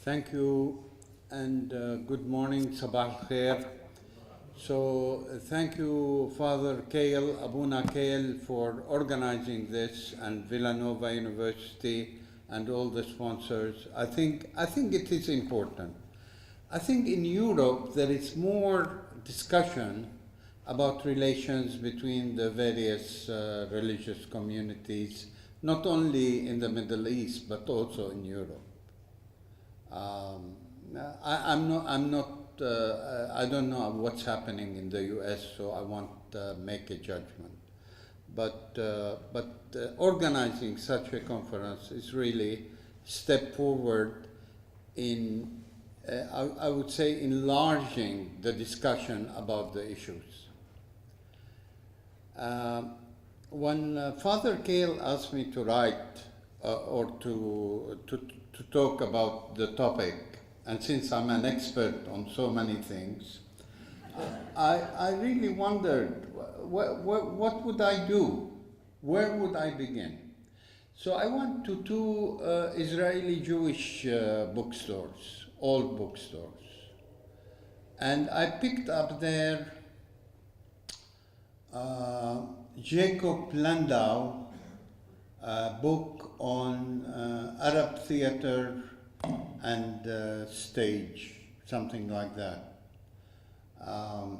Thank you, and good morning, Sabah al-Khair. So thank you, Father Kale, Abuna Kale, for organizing this, and Villanova University, and all the sponsors. I think it is important. I think in Europe there is more discussion about relations between the various religious communities, not only in the Middle East, but also in Europe. I don't know what's happening in the U.S., so I won't make a judgment. But organizing such a conference is really a step forward in, I would say, enlarging the discussion about the issues. When Father Kale asked me to write or to talk about the topic, and since I'm an expert on so many things, I really wondered, what would I do? Where would I begin? So I went to two Israeli Jewish bookstores, old bookstores, and I picked up there Jacob Landau, a book on Arab theater and stage, something like that. And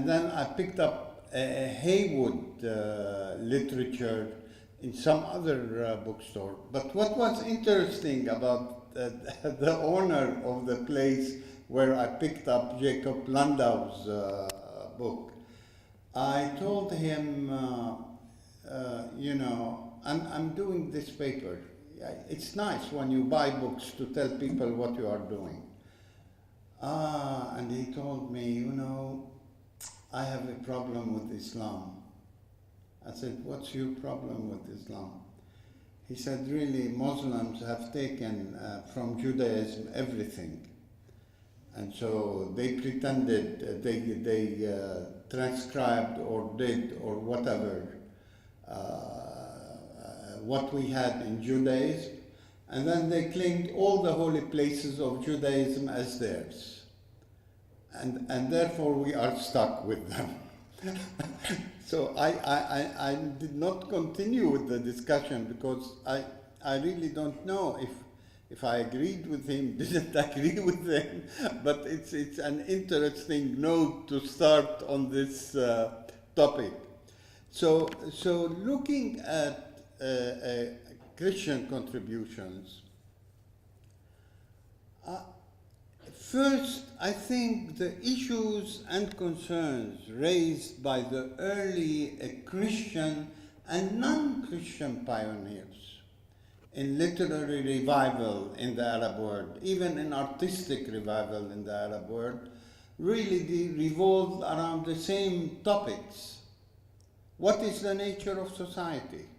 then I picked up Haywood literature in some other bookstore. But what was interesting about the owner of the place where I picked up Jacob Landau's book, I told him, I'm doing this paper. It's nice when you buy books to tell people what you are doing. And he told me, I have a problem with Islam. I said, what's your problem with Islam? He said, really, Muslims have taken from Judaism everything. And so they pretended, they transcribed or did or whatever what we had in Judaism, and then they claimed all the holy places of Judaism as theirs. And therefore we are stuck with them. So I did not continue with the discussion because I really don't know if I agreed with him, didn't agree with him, but it's an interesting note to start on this topic. So looking at Christian contributions, first, I think the issues and concerns raised by the early Christian and non-Christian pioneers in literary revival in the Arab world, even in artistic revival in the Arab world, really revolved around the same topics. What is the nature of society?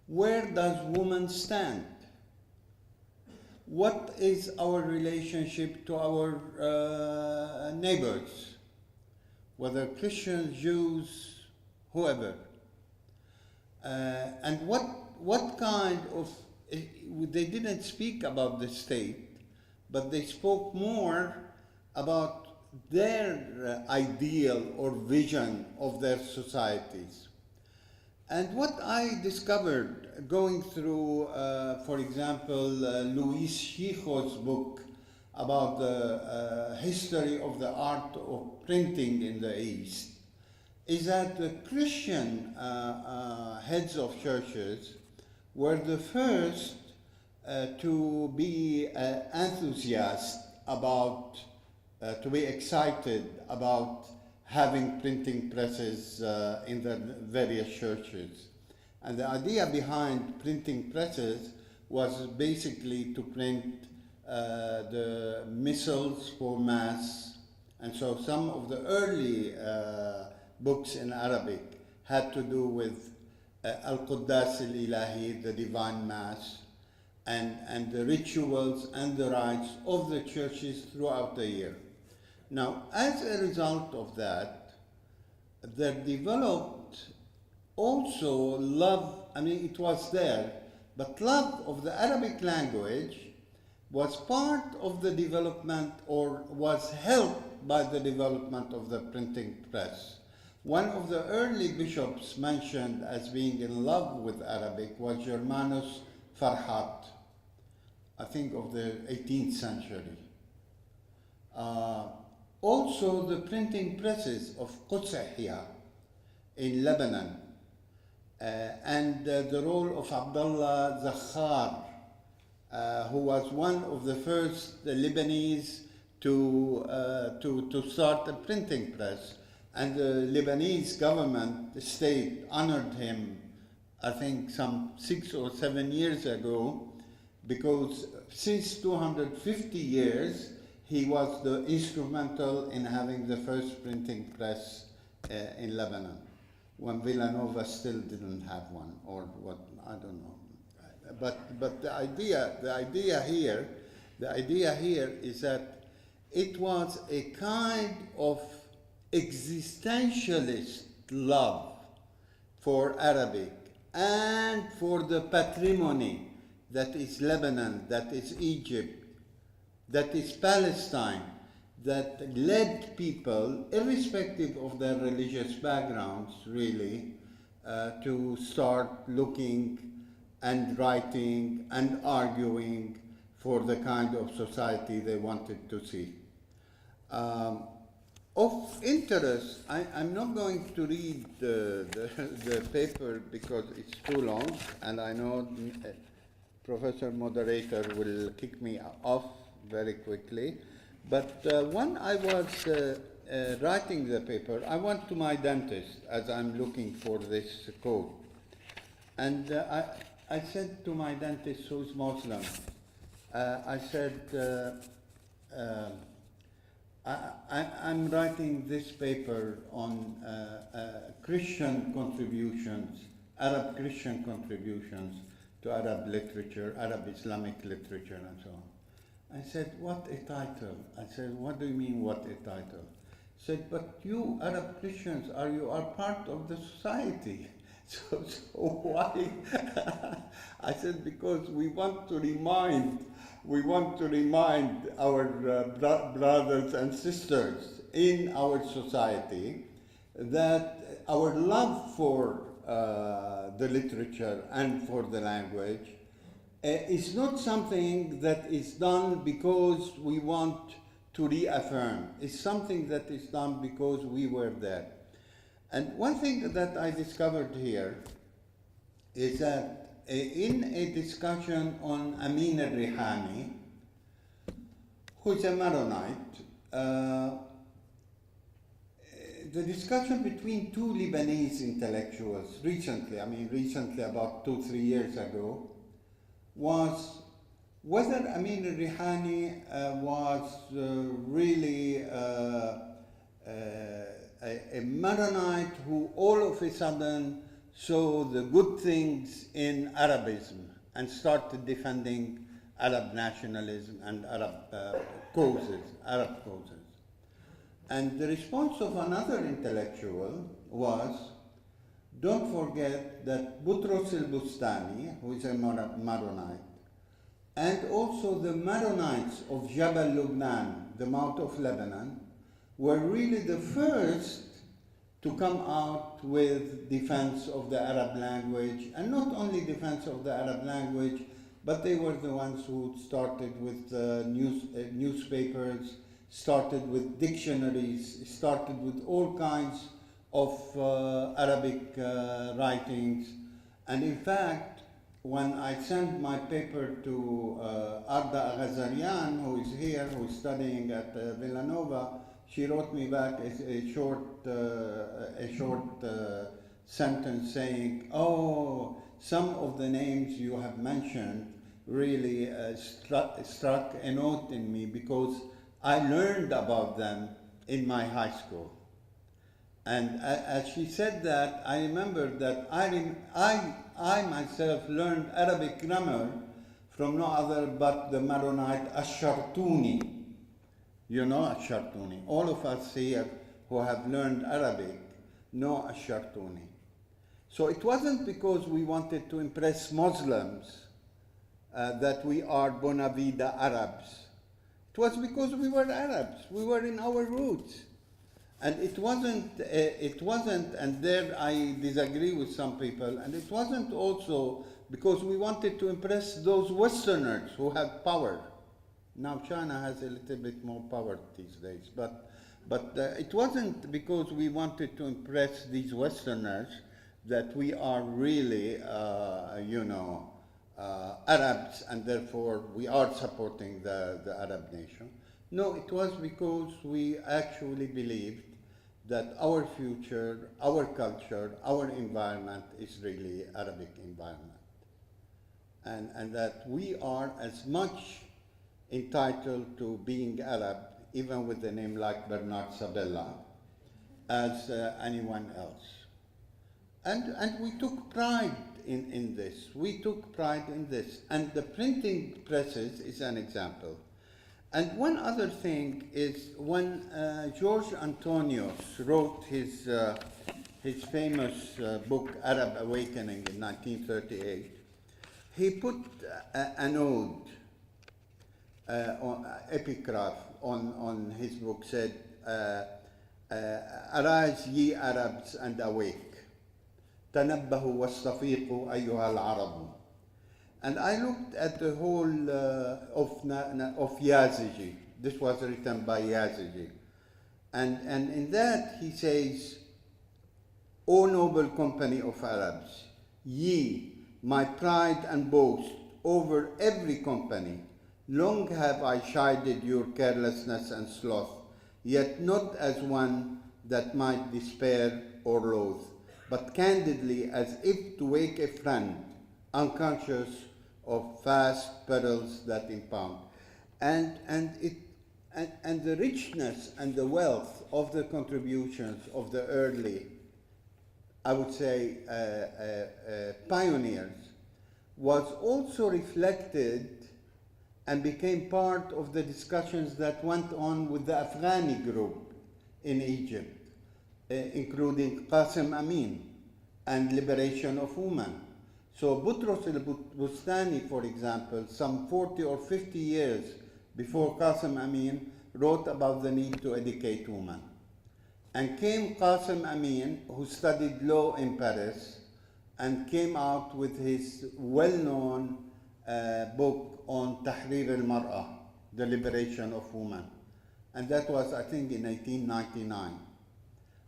Where does woman stand? What is our relationship to our neighbors, whether Christians, Jews, whoever? And what kind of, they didn't speak about the state, but they spoke more about their ideal or vision of their societies. And what I discovered going through, for example, Luis Chico's book about the history of the art of printing in the East, is that the Christian heads of churches were the first to be enthusiastic about, to be excited about having printing presses in the various churches. And the idea behind printing presses was basically to print the missals for Mass. And so some of the early books in Arabic had to do with Al-Quddas al-Ilahi, the Divine Mass, and the rituals and the rites of the churches throughout the year. Now, as a result of that, there developed also love, it was there, But love of the Arabic language was part of the development, or was helped by the development of the printing press. One of the early bishops mentioned as being in love with Arabic was Germanus Farhat, I think of the 18th century. Also the printing presses of Qusayhia in Lebanon, and the role of Abdullah Zakhar, who was one of the first Lebanese to start a printing press. And the Lebanese government, the state, honored him, I think some 6 or 7 years ago, because since 250 years, he was the instrumental in having the first printing press in Lebanon, when Villanova still didn't have one, or what, I don't know. But the idea here is that it was a kind of existentialist love for Arabic and for the patrimony that is Lebanon, that is Egypt, that is Palestine, that led people, irrespective of their religious backgrounds, really, to start looking and writing and arguing for the kind of society they wanted to see. Of interest, I'm not going to read the paper because it's too long, and I know Professor Moderator will kick me off very quickly. But when I was writing the paper, I went to my dentist as I'm looking for this quote. And I said to my dentist, who's Muslim, I said, I'm writing this paper on Christian contributions, Arab Christian contributions to Arab literature, Arab-Islamic literature, and so on. I said, what a title. I said, what do you mean, what a title? He said, but you Arab Christians, you are part of the society. So why? I said, because we want to remind our brothers and sisters in our society that our love for the literature and for the language is not something that is done because we want to reaffirm. It's something that is done because we were there. And one thing that I discovered here is that in a discussion on Amin al-Rihani, who's a Maronite, the discussion between two Lebanese intellectuals recently about 2-3 years ago, was whether Amin al-Rihani was really a Maronite who all of a sudden saw the good things in Arabism and started defending Arab nationalism and Arab causes. And the response of another intellectual was, don't forget that Boutros el-Bustani, who is a Maronite, and also the Maronites of Jabal Lubnan, the Mount of Lebanon, were really the first to come out with defense of the Arab language, and not only defense of the Arab language, but they were the ones who started with newspapers, started with dictionaries, started with all kinds of Arabic writings. And in fact, when I sent my paper to Arda Ghazarian, who is here, who is studying at Villanova, she wrote me back a short sentence saying, oh, some of the names you have mentioned really struck a note in me because I learned about them in my high school. And as she said that, I remembered that I myself learned Arabic grammar from no other but the Maronite Ash-Shartuni. You know Ash-Shartuni. All of us here who have learned Arabic know Ash-Shartuni. So it wasn't because we wanted to impress Muslims that we are bona fide Arabs. It was because we were Arabs. We were in our roots. And it wasn't, and there I disagree with some people, and it wasn't also because we wanted to impress those Westerners who have power. Now China has a little bit more power these days, but it wasn't because we wanted to impress these Westerners that we are really, Arabs, and therefore we are supporting the Arab nation. No, it was because we actually believed that our future, our culture, our environment is really Arabic environment. And that we are as much entitled to being Arab, even with a name like Bernard Sabella, as anyone else. And we took pride in this. We took pride in this. And the printing presses is an example. And one other thing is when George Antonius wrote his famous book, Arab Awakening, in 1938, he put an ode, epigraph on his book, said, "Arise ye Arabs and awake, تنبهوا واستفيقوا أيها العرب." And I looked at the whole of Yazigi. This was written by Yazigi. And in that he says, "O noble company of Arabs, ye, my pride and boast over every company, long have I chided your carelessness and sloth, yet not as one that might despair or loathe, but candidly as if to wake a friend, unconscious of fast perils that impound." And the richness and the wealth of the contributions of the early, I would say, pioneers was also reflected and became part of the discussions that went on with the Afghani group in Egypt, including Qasim Amin and liberation of women. So Boutros el-Bustani, for example, some 40 or 50 years before Qasim Amin, wrote about the need to educate women. And came Qasim Amin, who studied law in Paris, and came out with his well-known book on Tahrir al-Mar'ah, the liberation of women. And that was, I think, in 1899.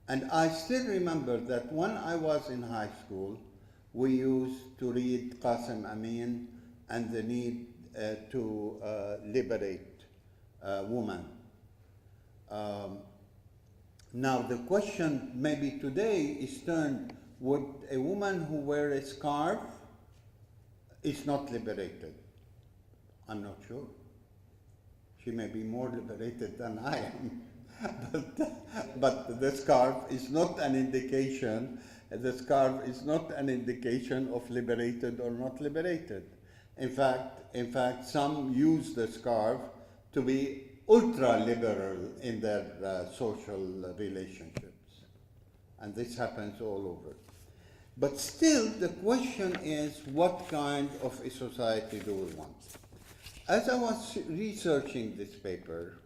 And I still remember that when I was in high school, we used to read Qasim Amin and the need to liberate women. Now the question maybe today is turned, would a woman who wears a scarf is not liberated? I'm not sure. She may be more liberated than I am. But the scarf is not an indication. The scarf is not an indication of liberated or not liberated. In fact, some use the scarf to be ultra-liberal in their social relationships. And this happens all over. But still, the question is, what kind of a society do we want? As I was researching this paper,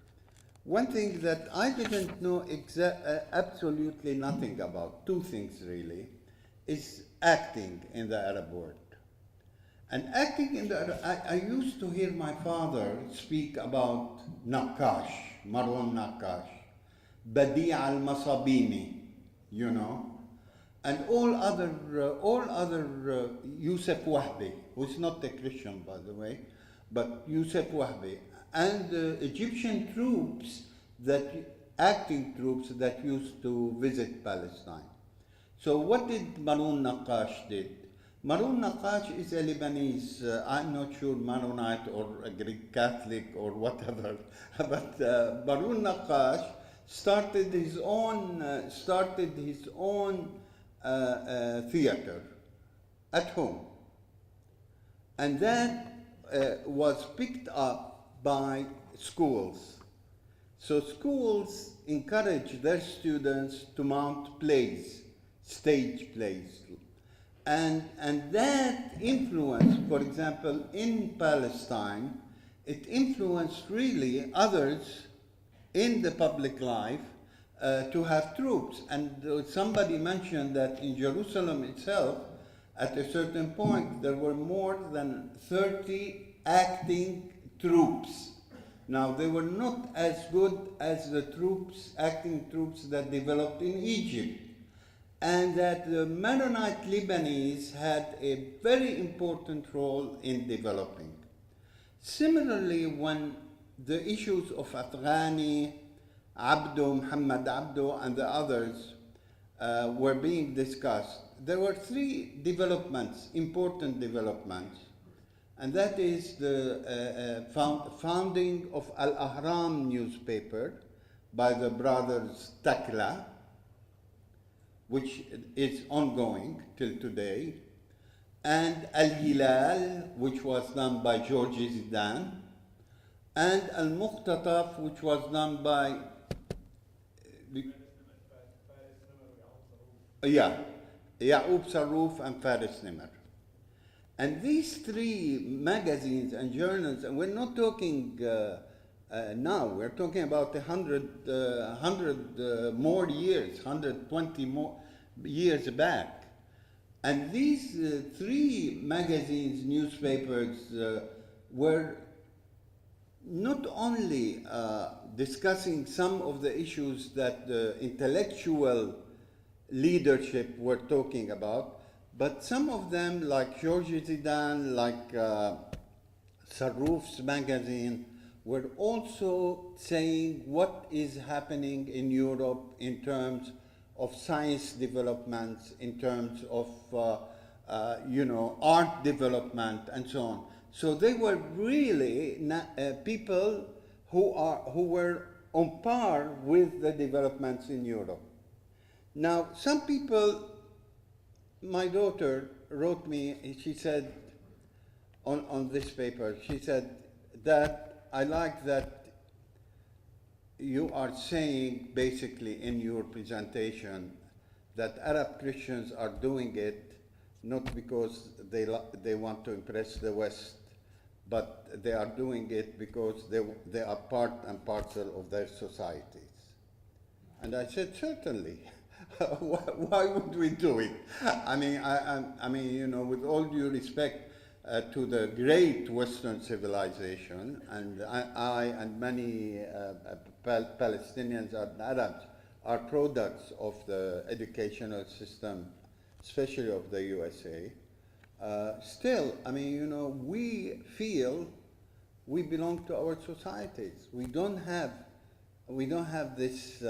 one thing that I didn't know absolutely nothing about, two things really, is acting in the Arab world. And acting in the Arab, I used to hear my father speak about Naqash, Marwan Naqash, Badi' al-Masabini, you know, and all other Yusuf Wahbi, who's not a Christian, by the way, but Yusuf Wahbi, and Egyptian troops acting troops that used to visit Palestine. So what did Marwan Naqash did? Marwan Naqash is a Lebanese, I'm not sure Maronite or a Greek Catholic or whatever, but Marwan Naqash started his own theater at home. And that was picked up by schools. So schools encourage their students to mount plays, stage plays. And that influence, for example, in Palestine, it influenced really others in the public life to have troops. And somebody mentioned that in Jerusalem itself, at a certain point, there were more than 30 acting troops. Now, they were not as good as the acting troops that developed in Egypt. And that the Maronite Lebanese had a very important role in developing. Similarly, when the issues of Afghani, Muhammad Abdo, and the others were being discussed, there were three developments, important developments, and that is the founding of Al-Ahram newspaper by the brothers Takla, which is ongoing till today, and Al-Hilal, which was done by George Zidane, and Al-Muqtataf, which was done by Ya'ub Sarruf and Faris Nimr. And these three magazines and journals, and we're not talking now, we're talking about 100 more years, 120 more years back. And these three magazines, newspapers, were not only discussing some of the issues that the intellectual leadership were talking about, but some of them, like Georges Zidane, like Sarrouf's magazine, were also saying what is happening in Europe in terms of science developments, in terms of art development, and so on. So they were really people who were on par with the developments in Europe. Now, some people, my daughter wrote me, she said on this paper, she said that I like that you are saying basically in your presentation that Arab Christians are doing it not because they want to impress the West, but they are doing it because they are part and parcel of their societies. And I said, certainly. Why would we do it? I mean, with all due respect to the great Western civilization, and I and many Palestinians and Arabs are products of the educational system, especially of the USA. Still, I mean, we feel we belong to our societies. We don't have this.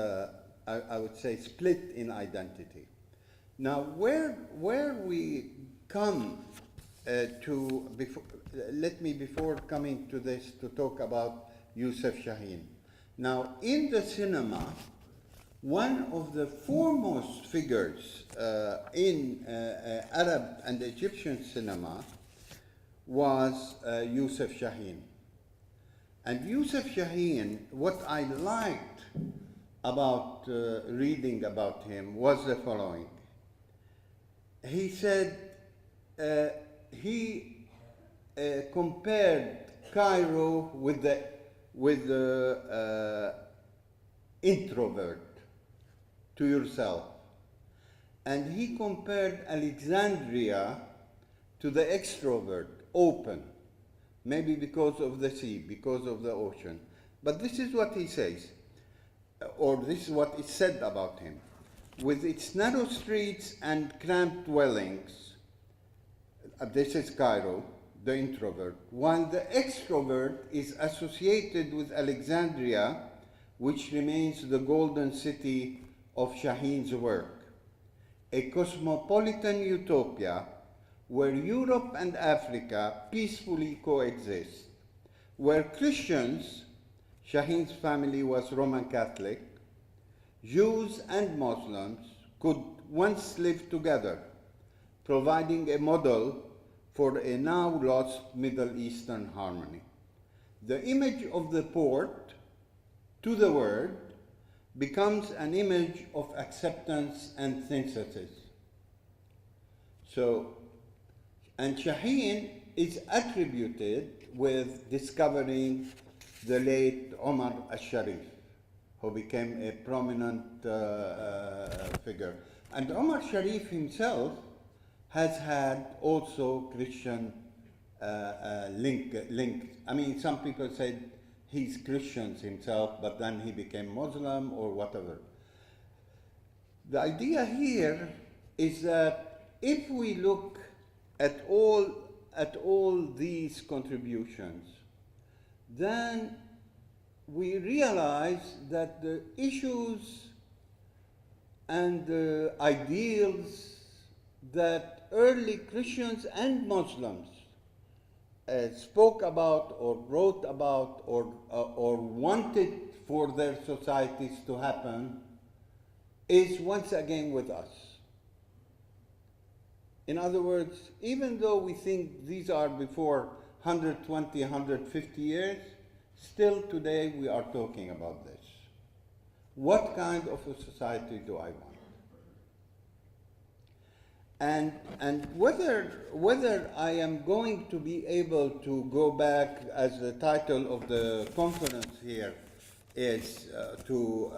I would say split in identity. Now, where we come to, let me before coming to this to talk about Youssef Chahine. Now, in the cinema, one of the foremost figures in Arab and Egyptian cinema was Youssef Chahine. And Youssef Chahine, what I liked about reading about him was the following. He said he compared Cairo with the introvert to yourself, and he compared Alexandria to the extrovert, open, maybe because of the sea, because of the ocean. But this is what he says, or this is what is said about him. With its narrow streets and cramped dwellings, this is Cairo, the introvert, while the extrovert is associated with Alexandria, which remains the golden city of Shahine's work, a cosmopolitan utopia where Europe and Africa peacefully coexist, where Christians, Shahine's family was Roman Catholic, Jews and Muslims could once live together, providing a model for a now lost Middle Eastern harmony. The image of the port to the word becomes an image of acceptance and synthesis. So, and Shaheen is attributed with discovering the late Omar al-Sharif, who became a prominent figure. And Omar Sharif himself has had also Christian link. I mean, some people said he's Christian himself, but then he became Muslim or whatever. The idea here is that if we look at all these contributions, then we realize that the issues and the ideals that early Christians and Muslims spoke about or wrote about or wanted for their societies to happen is once again with us. In other words, even though we think these are before 120, 150 years, still today we are talking about this. What kind of a society do I want? And whether I am going to be able to go back, as the title of the conference here is, to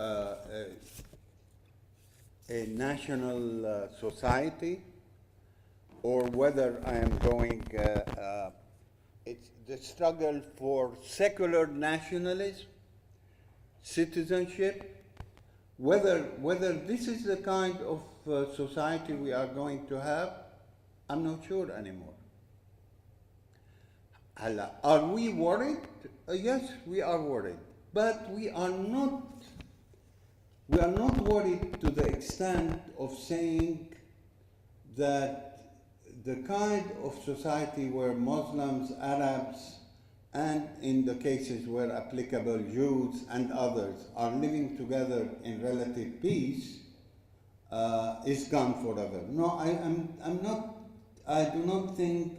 a national society, or whether I am going, it's the struggle for secular nationalism, citizenship, whether this is the kind of society we are going to have, I'm not sure anymore. Are we worried? Yes, we are worried, but we are not worried to the extent of saying that the kind of society where Muslims, Arabs, and in the cases where applicable, Jews and others are living together in relative peace is gone forever. No, I do not think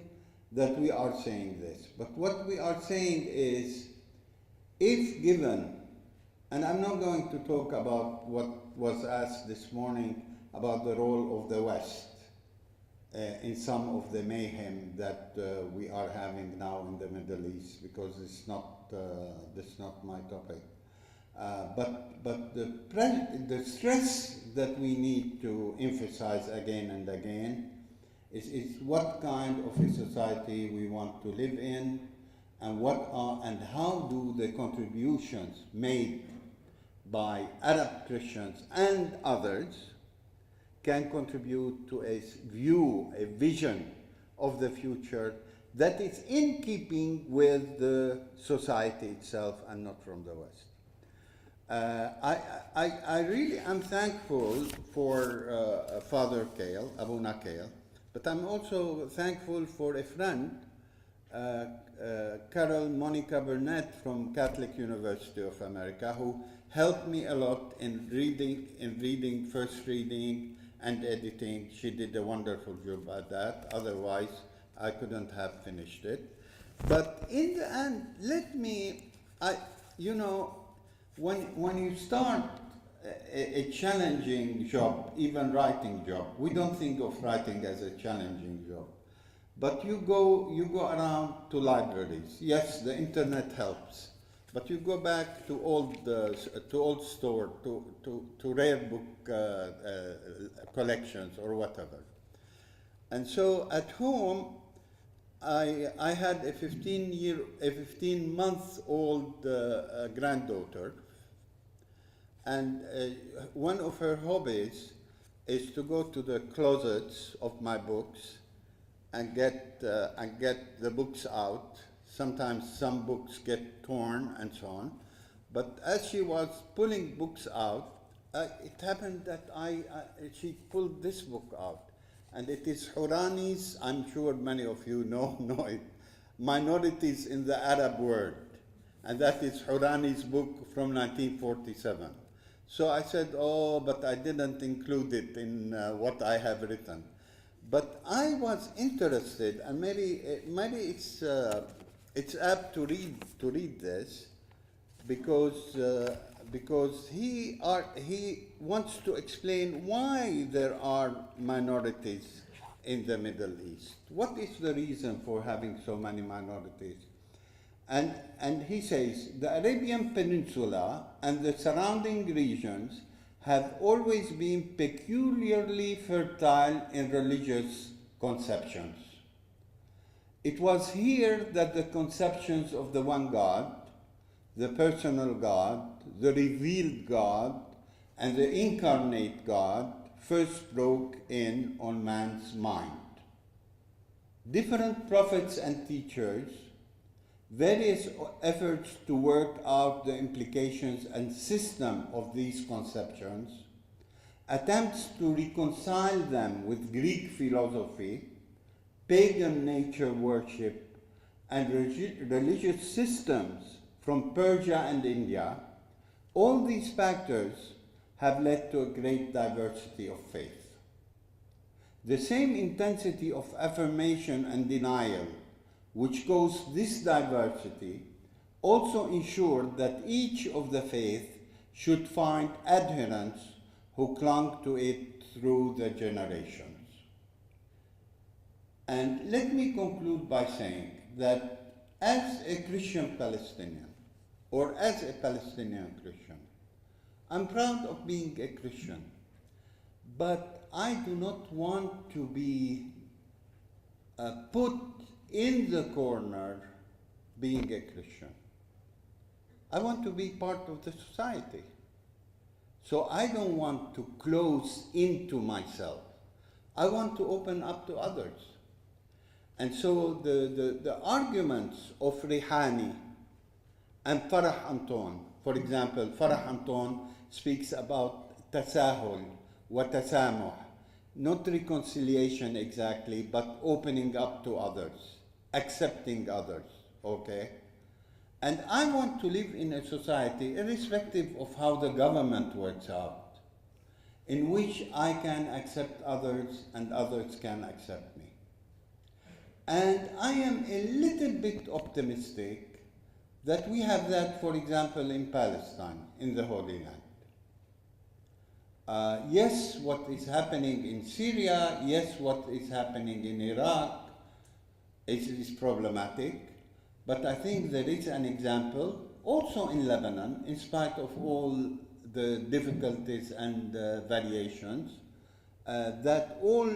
that we are saying this. But what we are saying is, if given, and I'm not going to talk about what was asked this morning about the role of the West in some of the mayhem that we are having now in the Middle East, because it's not my topic. But the stress that we need to emphasize again and again is what kind of a society we want to live in, and and how do the contributions made by Arab Christians and others can contribute to a view, a vision of the future that is in keeping with the society itself and not from the West. I really am thankful for Father Kale, Abuna Kale, but I'm also thankful for a friend, Carol Monica Burnett from Catholic University of America, who helped me a lot in reading, first reading, and editing. She did a wonderful job at that. Otherwise, I couldn't have finished it. But in the end, when you start a challenging job, even writing job, we don't think of writing as a challenging job. But you go around to libraries. Yes, the internet helps. But you go back to old store, to rare book collections or whatever. And so at home, I had a 15-month-old granddaughter, and one of her hobbies is to go to the closets of my books and get the books out. Sometimes some books get torn and so on. But as she was pulling books out, it happened that she pulled this book out. And it is Hourani's, I'm sure many of you know it, Minorities in the Arab World. And that is Hourani's book from 1947. So I said, oh, but I didn't include it in what I have written. But I was interested, and maybe it's apt to read this, because he wants to explain why there are minorities in the Middle East. What is the reason for having so many minorities? And he says, the Arabian Peninsula and the surrounding regions have always been peculiarly fertile in religious conceptions. It was here that the conceptions of the one God, the personal God, the revealed God, and the incarnate God first broke in on man's mind. Different prophets and teachers, various efforts to work out the implications and system of these conceptions, attempts to reconcile them with Greek philosophy, pagan nature worship, and religious systems from Persia and India, all these factors have led to a great diversity of faith. The same intensity of affirmation and denial which caused this diversity also ensured that each of the faiths should find adherents who clung to it through the generations. And let me conclude by saying that as a Christian Palestinian, or as a Palestinian Christian, I'm proud of being a Christian, but I do not want to be put in the corner being a Christian. I want to be part of the society. So I don't want to close into myself. I want to open up to others. And so the arguments of Rihani and Farah Anton, for example, Farah Anton speaks about tasahul wa tasamuh, not reconciliation exactly, but opening up to others, accepting others, okay? And I want to live in a society, irrespective of how the government works out, in which I can accept others and others can accept me. And I am a little bit optimistic that we have that, for example, in Palestine, in the Holy Land. Yes, what is happening in Syria, yes, what is happening in Iraq is problematic, but I think there is an example also in Lebanon, in spite of all the difficulties and variations, that all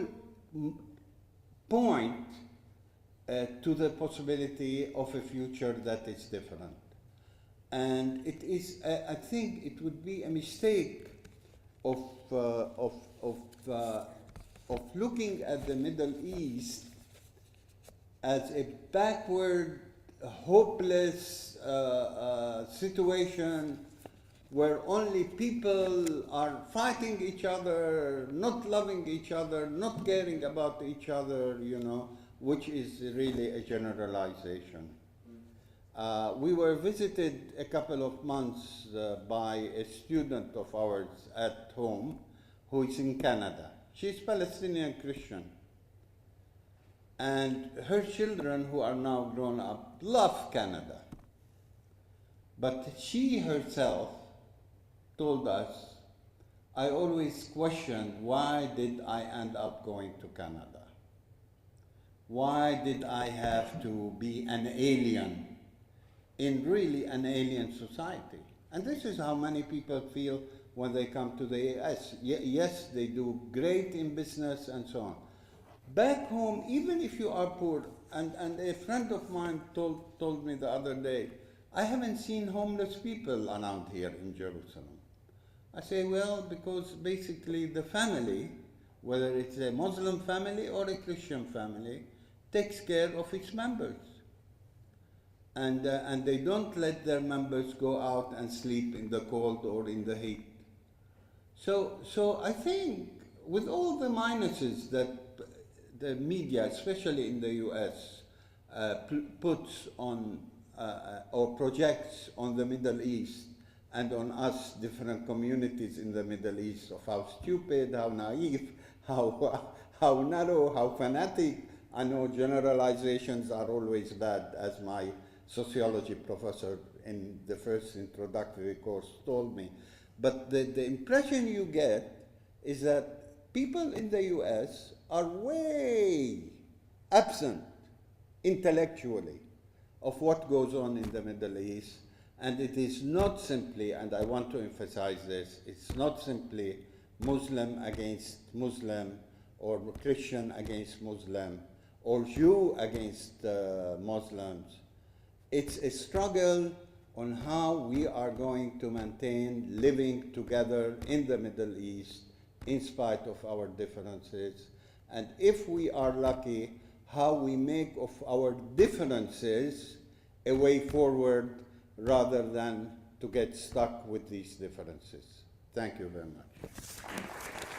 point to the possibility of a future that is different. And it is, I think it would be a mistake of looking at the Middle East as a backward, hopeless situation where only people are fighting each other, not loving each other, not caring about each other, you know, which is really a generalization. We were visited a couple of months by a student of ours at home who is in Canada. She's Palestinian Christian. And her children, who are now grown up, love Canada. But she herself told us, I always questioned, why did I end up going to Canada? Why did I have to be an alien in really an alien society? And this is how many people feel when they come to the US. Yes, they do great in business and so on. Back home, even if you are poor, and a friend of mine told me the other day, I haven't seen homeless people around here in Jerusalem. I say, well, because basically the family, whether it's a Muslim family or a Christian family, takes care of its members. And they don't let their members go out and sleep in the cold or in the heat. So I think with all the minuses that the media, especially in the US, puts on or projects on the Middle East and on us, different communities in the Middle East, of how stupid, how naive, how narrow, how fanatic. I know generalizations are always bad, as my sociology professor in the first introductory course told me. But the impression you get is that people in the US are way absent intellectually of what goes on in the Middle East. And it is not simply, and I want to emphasize this, it's not simply Muslim against Muslim, or Christian against Muslim, or Jew against Muslims. It's a struggle on how we are going to maintain living together in the Middle East in spite of our differences. And if we are lucky, how we make of our differences a way forward rather than to get stuck with these differences. Thank you very much.